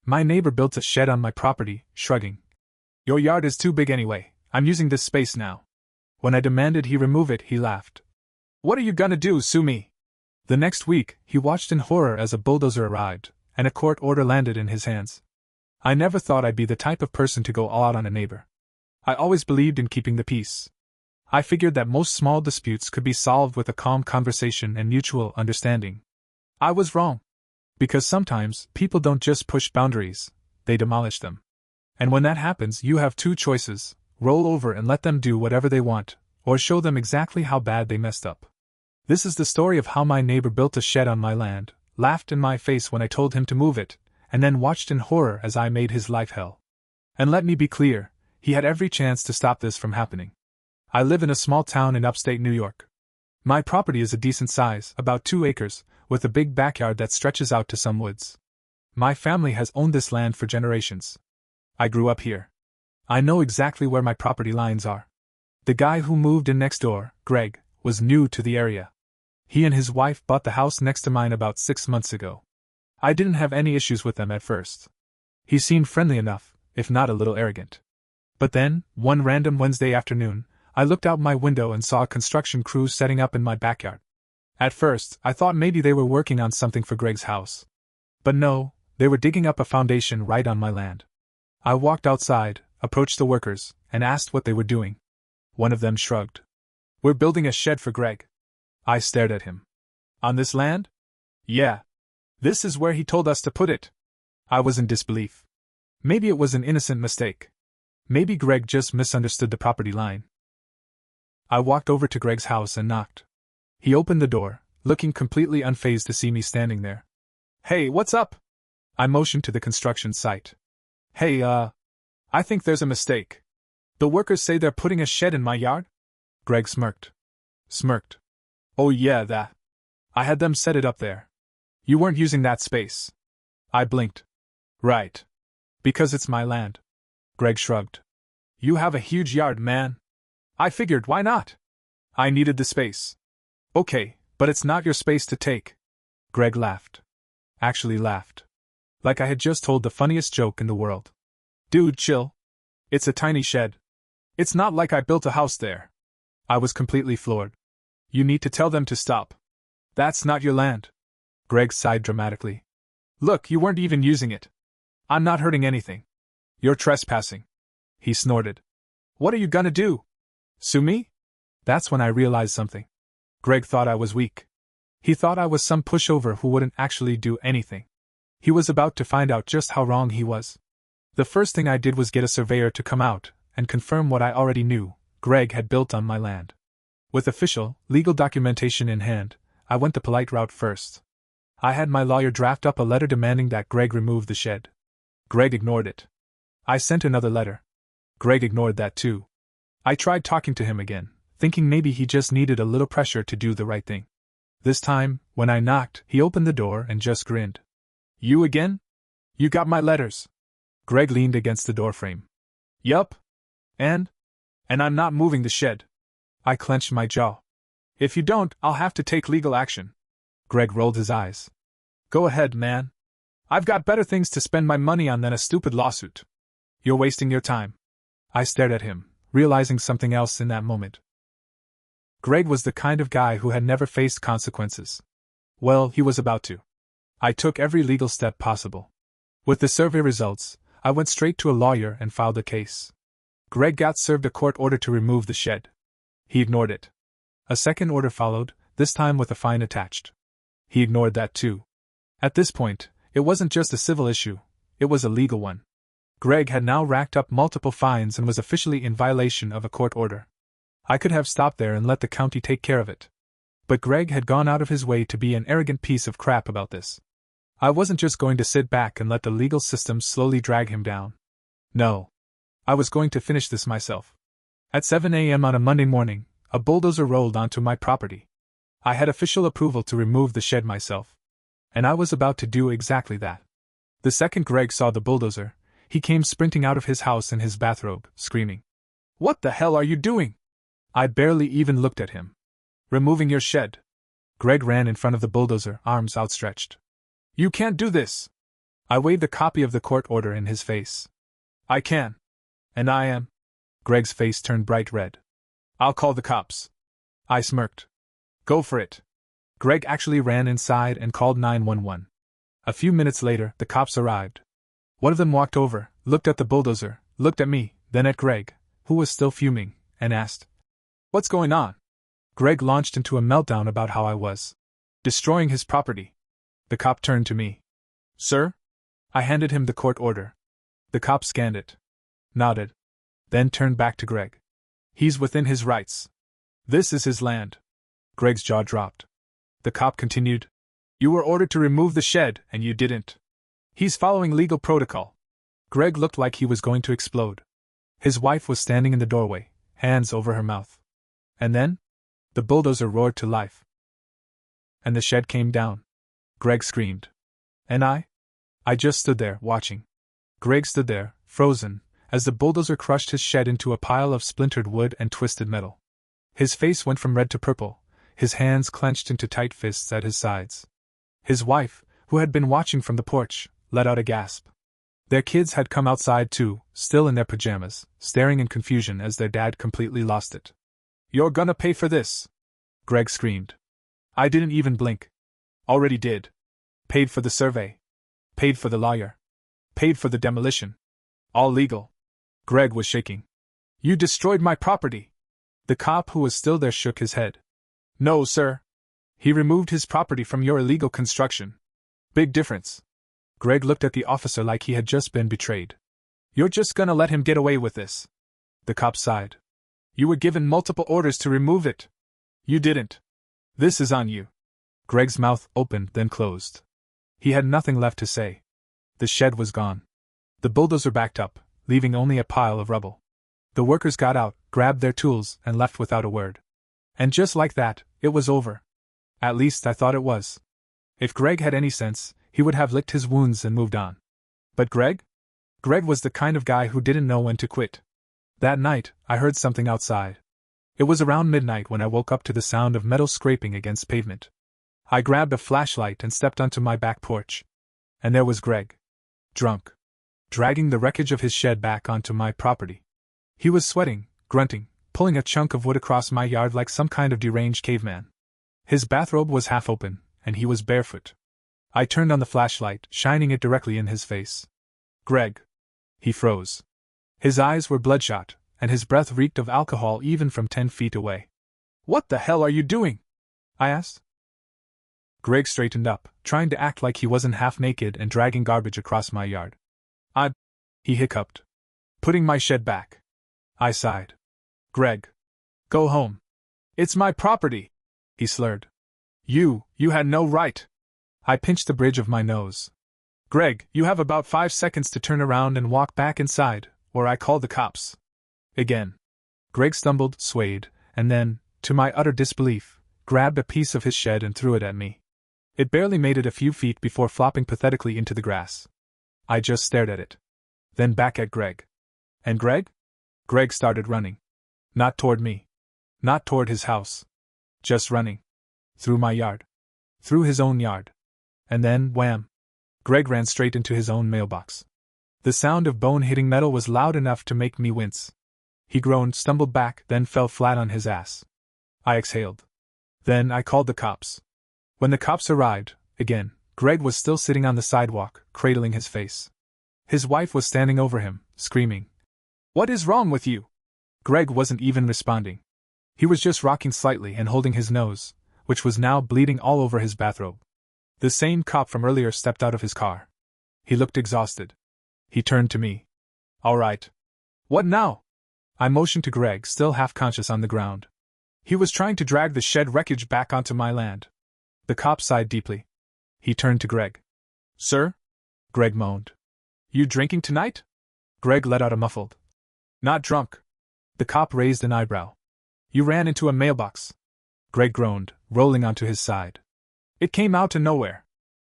My neighbor built a shed on my property, shrugging. Your yard is too big anyway, I'm using this space now. When I demanded he remove it, he laughed. What are you gonna do, sue me? The next week, he watched in horror as a bulldozer arrived, and a court order landed in his hands. I never thought I'd be the type of person to go all out on a neighbor. I always believed in keeping the peace. I figured that most small disputes could be solved with a calm conversation and mutual understanding. I was wrong. Because sometimes, people don't just push boundaries, they demolish them. And when that happens, you have two choices: roll over and let them do whatever they want, or show them exactly how bad they messed up. This is the story of how my neighbor built a shed on my land, laughed in my face when I told him to move it, and then watched in horror as I made his life hell. And let me be clear, he had every chance to stop this from happening. I live in a small town in upstate New York. My property is a decent size, about 2 acres, with a big backyard that stretches out to some woods. My family has owned this land for generations. I grew up here. I know exactly where my property lines are. The guy who moved in next door, Greg, was new to the area. He and his wife bought the house next to mine about 6 months ago. I didn't have any issues with them at first. He seemed friendly enough, if not a little arrogant. But then, one random Wednesday afternoon, I looked out my window and saw a construction crew setting up in my backyard. At first, I thought maybe they were working on something for Greg's house. But no, they were digging up a foundation right on my land. I walked outside, approached the workers, and asked what they were doing. One of them shrugged. We're building a shed for Greg. I stared at him. On this land? Yeah. This is where he told us to put it. I was in disbelief. Maybe it was an innocent mistake. Maybe Greg just misunderstood the property line. I walked over to Greg's house and knocked. He opened the door, looking completely unfazed to see me standing there. Hey, what's up? I motioned to the construction site. Hey, I think there's a mistake. The workers say they're putting a shed in my yard? Greg smirked. Oh yeah, that. I had them set it up there. You weren't using that space. I blinked. Right. Because it's my land. Greg shrugged. You have a huge yard, man. I figured, why not? I needed the space. Okay, but it's not your space to take. Greg laughed. Actually laughed. Like I had just told the funniest joke in the world. Dude, chill. It's a tiny shed. It's not like I built a house there. I was completely floored. You need to tell them to stop. That's not your land. Greg sighed dramatically. Look, you weren't even using it. I'm not hurting anything. You're trespassing. He snorted. What are you gonna do? Sue me? That's when I realized something. Greg thought I was weak. He thought I was some pushover who wouldn't actually do anything. He was about to find out just how wrong he was. The first thing I did was get a surveyor to come out and confirm what I already knew: Greg had built on my land. With official, legal documentation in hand, I went the polite route first. I had my lawyer draft up a letter demanding that Greg remove the shed. Greg ignored it. I sent another letter. Greg ignored that too. I tried talking to him again, thinking maybe he just needed a little pressure to do the right thing. This time, when I knocked, he opened the door and just grinned. You again? You got my letters. Greg leaned against the doorframe. Yup. And I'm not moving the shed. I clenched my jaw. If you don't, I'll have to take legal action. Greg rolled his eyes. Go ahead, man. I've got better things to spend my money on than a stupid lawsuit. You're wasting your time. I stared at him, realizing something else in that moment. Greg was the kind of guy who had never faced consequences. Well, he was about to. I took every legal step possible. With the survey results, I went straight to a lawyer and filed a case. Greg got served a court order to remove the shed. He ignored it. A second order followed, this time with a fine attached. He ignored that too. At this point, it wasn't just a civil issue, it was a legal one. Greg had now racked up multiple fines and was officially in violation of a court order. I could have stopped there and let the county take care of it. But Greg had gone out of his way to be an arrogant piece of crap about this. I wasn't just going to sit back and let the legal system slowly drag him down. No. I was going to finish this myself. At 7 a.m. on a Monday morning, a bulldozer rolled onto my property. I had official approval to remove the shed myself. And I was about to do exactly that. The second Greg saw the bulldozer, he came sprinting out of his house in his bathrobe, screaming. What the hell are you doing? I barely even looked at him. Removing your shed. Greg ran in front of the bulldozer, arms outstretched. You can't do this. I waved a copy of the court order in his face. I can. And I am. Greg's face turned bright red. I'll call the cops. I smirked. Go for it. Greg actually ran inside and called 911. A few minutes later, the cops arrived. One of them walked over, looked at the bulldozer, looked at me, then at Greg, who was still fuming, and asked, "What's going on?" Greg launched into a meltdown about how I was destroying his property. The cop turned to me. "Sir?" I handed him the court order. The cop scanned it, nodded, then turned back to Greg. "He's within his rights. This is his land." Greg's jaw dropped. The cop continued, "You were ordered to remove the shed, and you didn't. He's following legal protocol." Greg looked like he was going to explode. His wife was standing in the doorway, hands over her mouth. And then? The bulldozer roared to life. And the shed came down. Greg screamed. And I just stood there, watching. Greg stood there, frozen, as the bulldozer crushed his shed into a pile of splintered wood and twisted metal. His face went from red to purple, his hands clenched into tight fists at his sides. His wife, who had been watching from the porch, let out a gasp. Their kids had come outside too, still in their pajamas, staring in confusion as their dad completely lost it. "You're gonna pay for this!" Greg screamed. I didn't even blink. Already did. Paid for the survey. Paid for the lawyer. Paid for the demolition. All legal. Greg was shaking. "You destroyed my property!" The cop who was still there shook his head. "No, sir. He removed his property from your illegal construction. Big difference." Greg looked at the officer like he had just been betrayed. "You're just gonna let him get away with this?" The cop sighed. "You were given multiple orders to remove it. You didn't. This is on you." Greg's mouth opened, then closed. He had nothing left to say. The shed was gone. The bulldozer backed up, leaving only a pile of rubble. The workers got out, grabbed their tools, and left without a word. And just like that, it was over. At least I thought it was. If Greg had any sense, he would have licked his wounds and moved on. But Greg? Greg was the kind of guy who didn't know when to quit. That night, I heard something outside. It was around midnight when I woke up to the sound of metal scraping against pavement. I grabbed a flashlight and stepped onto my back porch. And there was Greg. Drunk. Dragging the wreckage of his shed back onto my property. He was sweating, grunting, pulling a chunk of wood across my yard like some kind of deranged caveman. His bathrobe was half open, and he was barefoot. I turned on the flashlight, shining it directly in his face. "Greg." He froze. His eyes were bloodshot, and his breath reeked of alcohol even from 10 feet away. "What the hell are you doing?" I asked. Greg straightened up, trying to act like he wasn't half naked and dragging garbage across my yard. He hiccuped. "Putting my shed back." I sighed. "Greg. Go home. It's my property," he slurred. You had no right." I pinched the bridge of my nose. "Greg, you have about 5 seconds to turn around and walk back inside, or I call the cops." Again. Greg stumbled, swayed, and then, to my utter disbelief, grabbed a piece of his shed and threw it at me. It barely made it a few feet before flopping pathetically into the grass. I just stared at it. Then back at Greg. And Greg? Greg started running. Not toward me. Not toward his house. Just running. Through my yard. Through his own yard. And then, wham! Greg ran straight into his own mailbox. The sound of bone hitting metal was loud enough to make me wince. He groaned, stumbled back, then fell flat on his ass. I exhaled. Then I called the cops. When the cops arrived, again, Greg was still sitting on the sidewalk, cradling his face. His wife was standing over him, screaming. "What is wrong with you?" Greg wasn't even responding. He was just rocking slightly and holding his nose, which was now bleeding all over his bathrobe. The same cop from earlier stepped out of his car. He looked exhausted. He turned to me. "All right. What now?" I motioned to Greg, still half-conscious on the ground. He was trying to drag the shed wreckage back onto my land. The cop sighed deeply. He turned to Greg. "Sir?" Greg moaned. "You drinking tonight?" Greg let out a muffled. "Not drunk." The cop raised an eyebrow. "You ran into a mailbox." Greg groaned, rolling onto his side. "It came out of nowhere."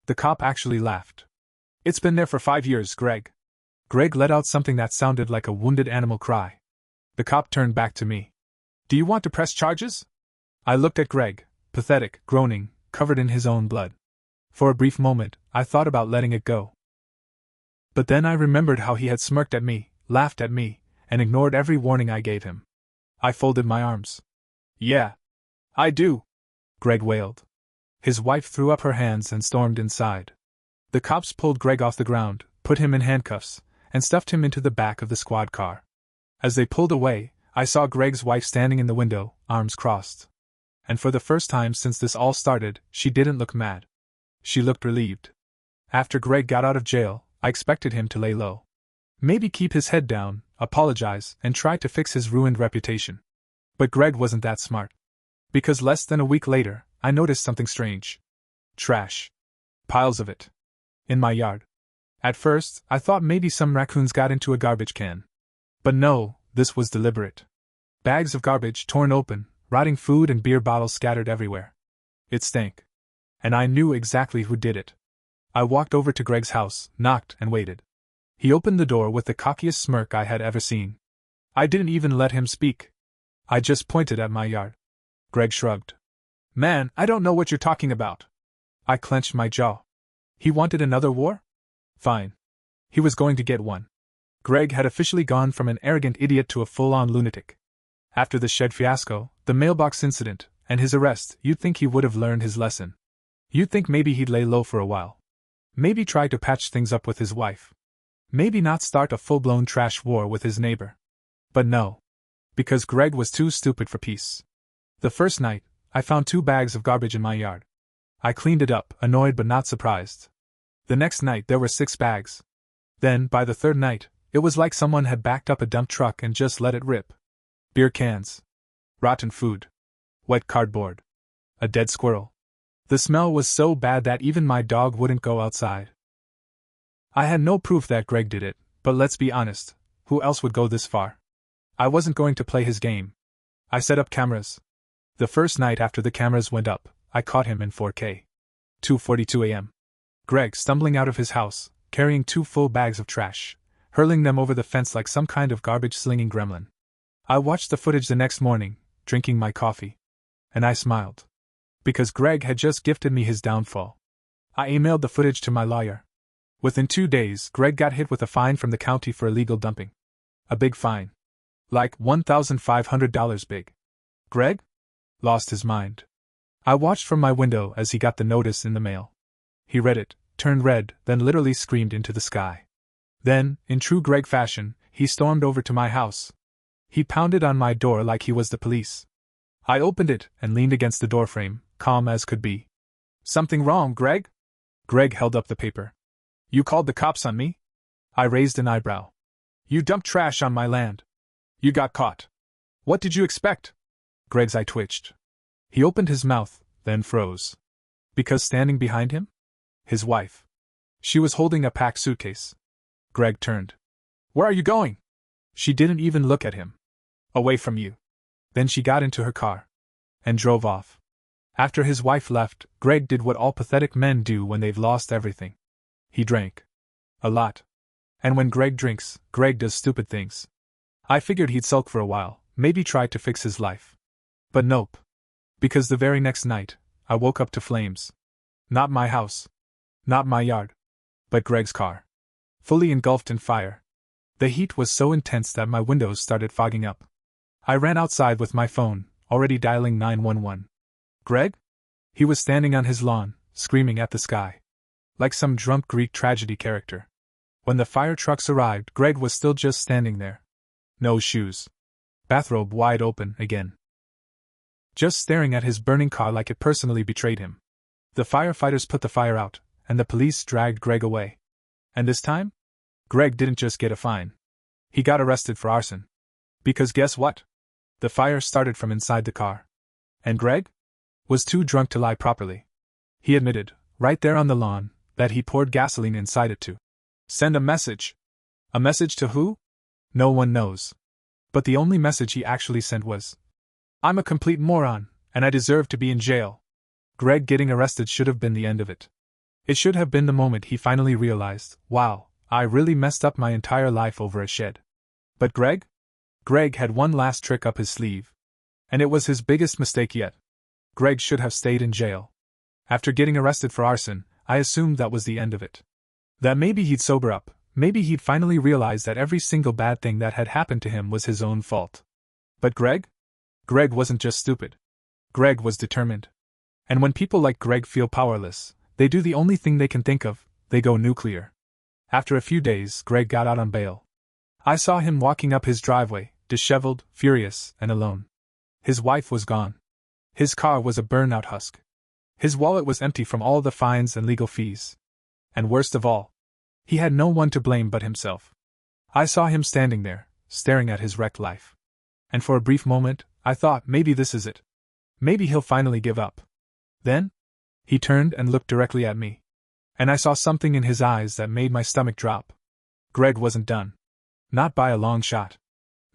The cop actually laughed. "It's been there for 5 years, Greg." Greg let out something that sounded like a wounded animal cry. The cop turned back to me. "Do you want to press charges?" I looked at Greg, pathetic, groaning, covered in his own blood. For a brief moment, I thought about letting it go. But then I remembered how he had smirked at me, laughed at me, and ignored every warning I gave him. I folded my arms. Yeah. I do, Greg wailed. His wife threw up her hands and stormed inside. The cops pulled Greg off the ground, put him in handcuffs, and stuffed him into the back of the squad car. As they pulled away, I saw Greg's wife standing in the window, arms crossed. And for the first time since this all started, she didn't look mad. She looked relieved. After Greg got out of jail, I expected him to lay low. Maybe keep his head down, apologize, and try to fix his ruined reputation. But Greg wasn't that smart. Because less than a week later, I noticed something strange. Trash. Piles of it. In my yard. At first, I thought maybe some raccoons got into a garbage can. But no, this was deliberate. Bags of garbage torn open, rotting food and beer bottles scattered everywhere. It stank. And I knew exactly who did it. I walked over to Greg's house, knocked, and waited. He opened the door with the cockiest smirk I had ever seen. I didn't even let him speak. I just pointed at my yard. Greg shrugged. Man, I don't know what you're talking about. I clenched my jaw. He wanted another war? Fine. He was going to get one. Greg had officially gone from an arrogant idiot to a full-on lunatic. After the shed fiasco, the mailbox incident, and his arrest, you'd think he would have learned his lesson. You'd think maybe he'd lay low for a while. Maybe try to patch things up with his wife. Maybe not start a full-blown trash war with his neighbor. But no. Because Greg was too stupid for peace. The first night, I found 2 bags of garbage in my yard. I cleaned it up, annoyed but not surprised. The next night there were 6 bags. Then, by the 3rd night, it was like someone had backed up a dump truck and just let it rip. Beer cans. Rotten food. Wet cardboard. A dead squirrel. The smell was so bad that even my dog wouldn't go outside. I had no proof that Greg did it, but let's be honest, who else would go this far? I wasn't going to play his game. I set up cameras. The first night after the cameras went up, I caught him in 4K. 2:42 a.m. Greg stumbling out of his house, carrying 2 full bags of trash, hurling them over the fence like some kind of garbage-slinging gremlin. I watched the footage the next morning, drinking my coffee. And I smiled. Because Greg had just gifted me his downfall. I emailed the footage to my lawyer. Within 2 days, Greg got hit with a fine from the county for illegal dumping. A big fine. Like $1,500 big. Greg? Lost his mind. I watched from my window as he got the notice in the mail. He read it, turned red, then literally screamed into the sky. Then, in true Greg fashion, he stormed over to my house. He pounded on my door like he was the police. I opened it and leaned against the doorframe, calm as could be. Something wrong, Greg? Greg held up the paper. You called the cops on me? I raised an eyebrow. You dumped trash on my land. You got caught. What did you expect? Greg's eye twitched. He opened his mouth, then froze. Because standing behind him? His wife. She was holding a packed suitcase. Greg turned. Where are you going? She didn't even look at him. Away from you. Then she got into her car. And drove off. After his wife left, Greg did what all pathetic men do when they've lost everything. He drank. A lot. And when Greg drinks, Greg does stupid things. I figured he'd sulk for a while, maybe try to fix his life. But nope. Because the very next night, I woke up to flames. Not my house. Not my yard. But Greg's car. Fully engulfed in fire. The heat was so intense that my windows started fogging up. I ran outside with my phone, already dialing 911. Greg? He was standing on his lawn, screaming at the sky. Like some drunk Greek tragedy character. When the fire trucks arrived, Greg was still just standing there. No shoes. Bathrobe wide open again. Just staring at his burning car like it personally betrayed him. The firefighters put the fire out, and the police dragged Greg away. And this time? Greg didn't just get a fine. He got arrested for arson. Because guess what? The fire started from inside the car. And Greg? Was too drunk to lie properly. He admitted, right there on the lawn, that he poured gasoline inside it to send a message. A message to who? No one knows. But the only message he actually sent was, I'm a complete moron, and I deserve to be in jail. Greg getting arrested should have been the end of it. It should have been the moment he finally realized, wow, I really messed up my entire life over a shed. But Greg? Greg had one last trick up his sleeve. And it was his biggest mistake yet. Greg should have stayed in jail. After getting arrested for arson, I assumed that was the end of it. That maybe he'd sober up, Maybe he'd finally realized that every single bad thing that had happened to him was his own fault. But Greg? Greg wasn't just stupid. Greg was determined. And when people like Greg feel powerless, they do the only thing they can think of: they go nuclear. After a few days, Greg got out on bail. I saw him walking up his driveway, disheveled, furious, and alone. His wife was gone. His car was a burnout husk. His wallet was empty from all the fines and legal fees. And worst of all, he had no one to blame but himself. I saw him standing there, staring at his wrecked life. And for a brief moment, I thought, maybe this is it. Maybe he'll finally give up. Then, he turned and looked directly at me. And I saw something in his eyes that made my stomach drop. Greg wasn't done. Not by a long shot.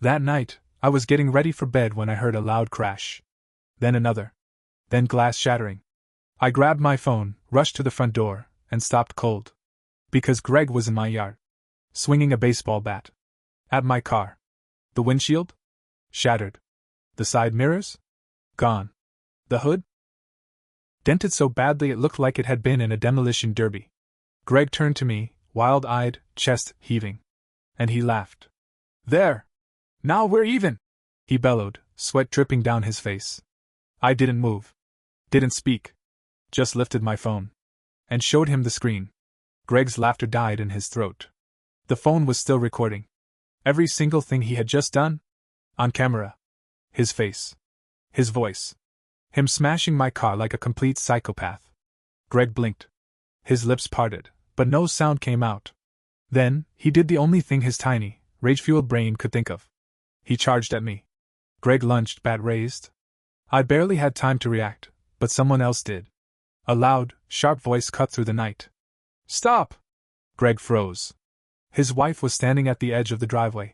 That night, I was getting ready for bed when I heard a loud crash. Then another. Then glass shattering. I grabbed my phone, rushed to the front door, and stopped cold. Because Greg was in my yard, swinging a baseball bat. At my car. The windshield? Shattered. The side mirrors? Gone. The hood? Dented so badly it looked like it had been in a demolition derby. Greg turned to me, wild-eyed, chest heaving. And he laughed. There! Now we're even! He bellowed, sweat dripping down his face. I didn't move. Didn't speak. Just lifted my phone. And showed him the screen. Greg's laughter died in his throat. The phone was still recording. Every single thing he had just done. On camera. His face. His voice. Him smashing my car like a complete psychopath. Greg blinked. His lips parted, but no sound came out. Then, he did the only thing his tiny, rage-fueled brain could think of. He charged at me. Greg lunged, bat raised. I barely had time to react, but someone else did. A loud, sharp voice cut through the night. Stop! Greg froze. His wife was standing at the edge of the driveway.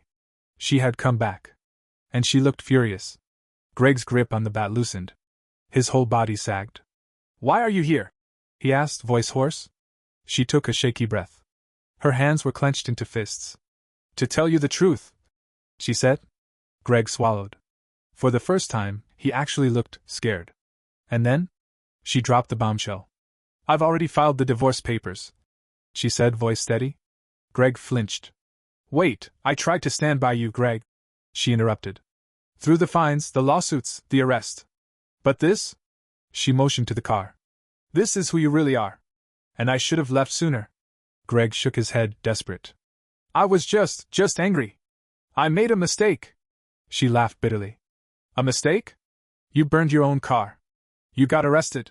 She had come back. And she looked furious. Greg's grip on the bat loosened. His whole body sagged. Why are you here? He asked, voice hoarse. She took a shaky breath. Her hands were clenched into fists. To tell you the truth, she said. Greg swallowed. For the first time, he actually looked scared. And then? She dropped the bombshell. I've already filed the divorce papers, she said, voice steady. Greg flinched. Wait, I tried to stand by you, Greg, she interrupted. Through the fines, the lawsuits, the arrest. But this? She motioned to the car. This is who you really are. And I should have left sooner. Greg shook his head, desperate. I was just angry. I made a mistake. She laughed bitterly. A mistake? You burned your own car. You got arrested.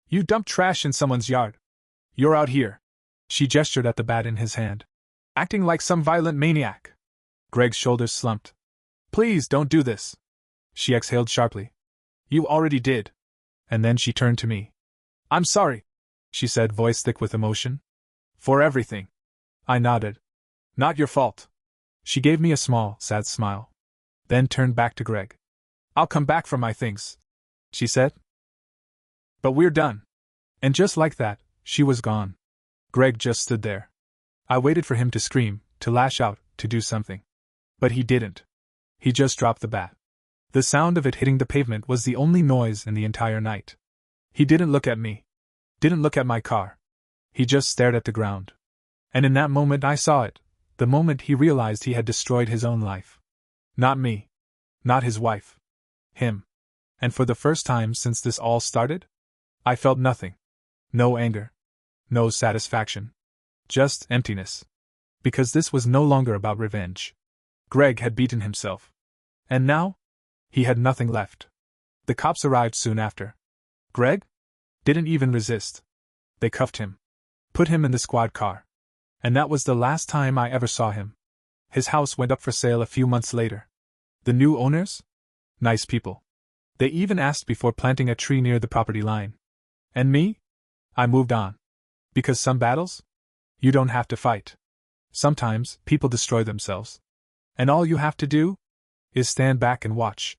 You dumped trash in someone's yard. You're out here. She gestured at the bat in his hand. Acting like some violent maniac. Greg's shoulders slumped. Please don't do this. She exhaled sharply. You already did. And then she turned to me. I'm sorry, she said, voice thick with emotion. For everything. I nodded. Not your fault. She gave me a small, sad smile. Then turned back to Greg. I'll come back for my things, she said. But we're done. And just like that, she was gone. Greg just stood there. I waited for him to scream, to lash out, to do something. But he didn't. He just dropped the bat. The sound of it hitting the pavement was the only noise in the entire night. He didn't look at me. Didn't look at my car. He just stared at the ground. And in that moment I saw it, the moment he realized he had destroyed his own life. Not me. Not his wife. Him. And for the first time since this all started, I felt nothing. No anger. No satisfaction. Just emptiness. Because this was no longer about revenge. Greg had beaten himself. And now? He had nothing left. The cops arrived soon after. Greg? Didn't even resist. They cuffed him. Put him in the squad car. And that was the last time I ever saw him. His house went up for sale a few months later. The new owners? Nice people. They even asked before planting a tree near the property line. And me? I moved on. Because some battles? You don't have to fight. Sometimes, people destroy themselves. And all you have to do? Is stand back and watch.